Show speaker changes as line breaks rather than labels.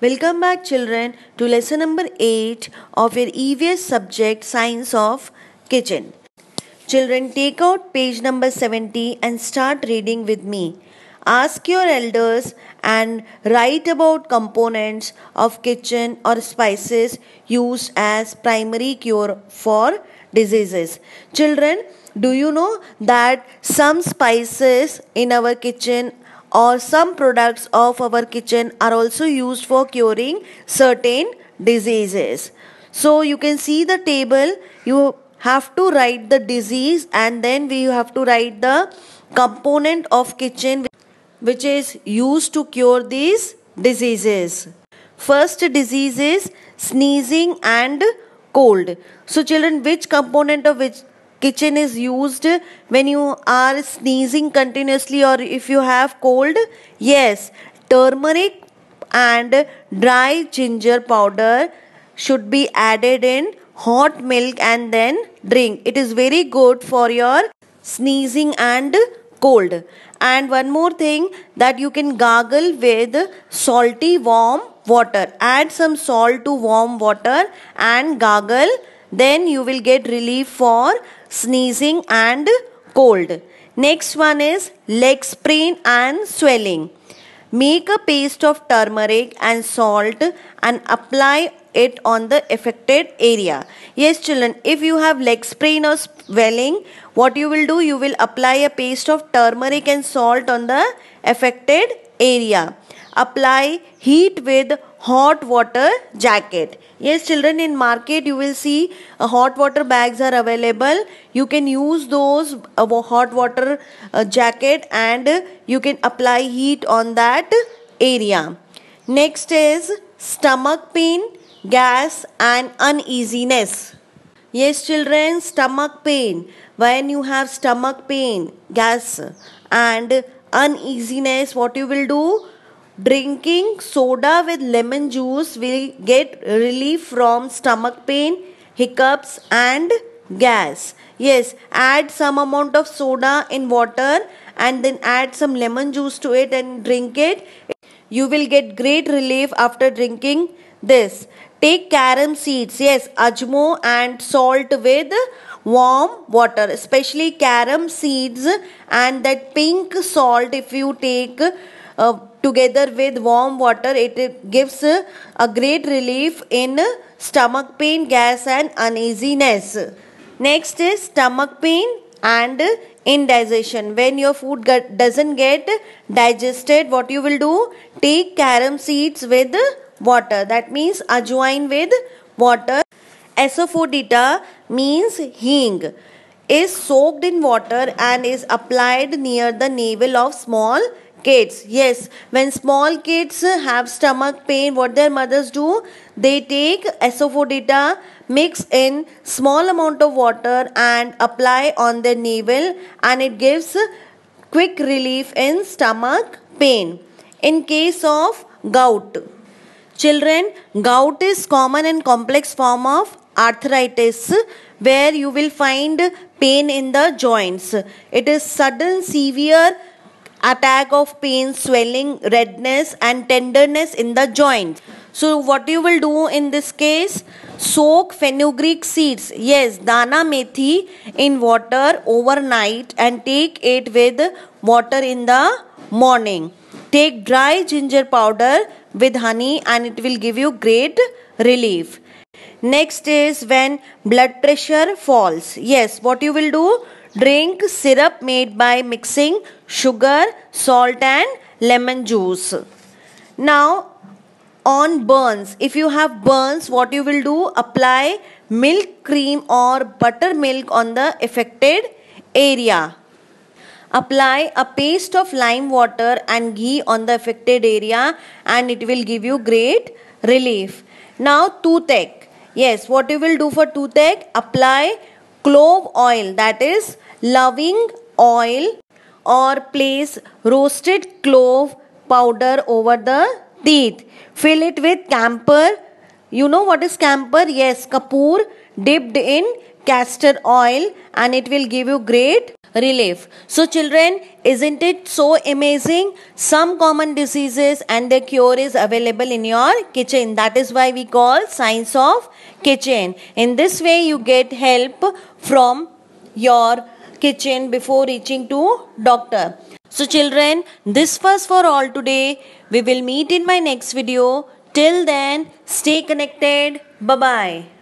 Welcome back children to lesson number 8 of your EVS subject Science of Kitchen. Children, take out page number 70 and start reading with me. Ask your elders and write about components of kitchen or spices used as primary cure for diseases. Children, do you know that some spices in our kitchen or some products of our kitchen are also used for curing certain diseases? So you can see the table. You have to write the disease and then we have to write the component of kitchen which is used to cure these diseases. First disease is sneezing and cold. So children, which component of which kitchen is used when you are sneezing continuously or if you have cold? Yes, turmeric and dry ginger powder should be added in hot milk and then drink. It is very good for your sneezing and cold. And one more thing, that you can gargle with salty warm water. Add some salt to warm water and gargle. Then you will get relief for sneezing and cold. Next one is leg sprain and swelling. Make a paste of turmeric and salt and apply it on the affected area. Yes children, if you have leg sprain or swelling, what you will do, you will apply a paste of turmeric and salt on the affected area. Apply heat with hot water jacket. Yes children, in market you will see hot water bags are available. You can use those hot water jacket and you can apply heat on that area. Next is stomach pain, gas and uneasiness. Yes children, stomach pain. When you have stomach pain, gas and uneasiness, what you will do? Drinking soda with lemon juice will get relief from stomach pain, hiccups and gas. Yes, add some amount of soda in water and then add some lemon juice to it and drink it. You will get great relief after drinking this. Take carom seeds, yes, ajmo and salt with warm water, especially carom seeds and that pink salt if you take together with warm water, it gives a great relief in stomach pain, gas and uneasiness. Next is stomach pain and indigestion. When your food doesn't get digested, what you will do? Take carom seeds with water. That means ajwain with water. Asafoetida means hing, is soaked in water and is applied near the navel of small kids. Yes, when small kids have stomach pain, what their mothers do? They take asafoetida, mix in small amount of water and apply on their navel and it gives quick relief in stomach pain. In case of gout, children, gout is common and complex form of arthritis where you will find pain in the joints. It is sudden severe attack of pain, swelling, redness and tenderness in the joint. So what you will do in this case? Soak fenugreek seeds, yes, dana methi, in water overnight and take it with water in the morning. Take dry ginger powder with honey and it will give you great relief. Next is when blood pressure falls. Yes, what you will do? Drink syrup made by mixing sugar, salt and lemon juice. Now on burns, if you have burns, what you will do? Apply milk cream or buttermilk on the affected area. Apply a paste of lime water and ghee on the affected area and it will give you great relief. Now toothache. Yes, what you will do for toothache? Apply clove oil, that is loving oil, or place roasted clove powder over the teeth. Fill it with camphor. You know what is camphor? Yes, kapoor dipped in castor oil and it will give you great relief. So children, isn't it so amazing? Some common diseases and their cure is available in your kitchen. That is why we call science of kitchen. In this way you get help from your kitchen before reaching to doctor. So children, this was for all today. We will meet in my next video. Till then, stay connected. Bye bye.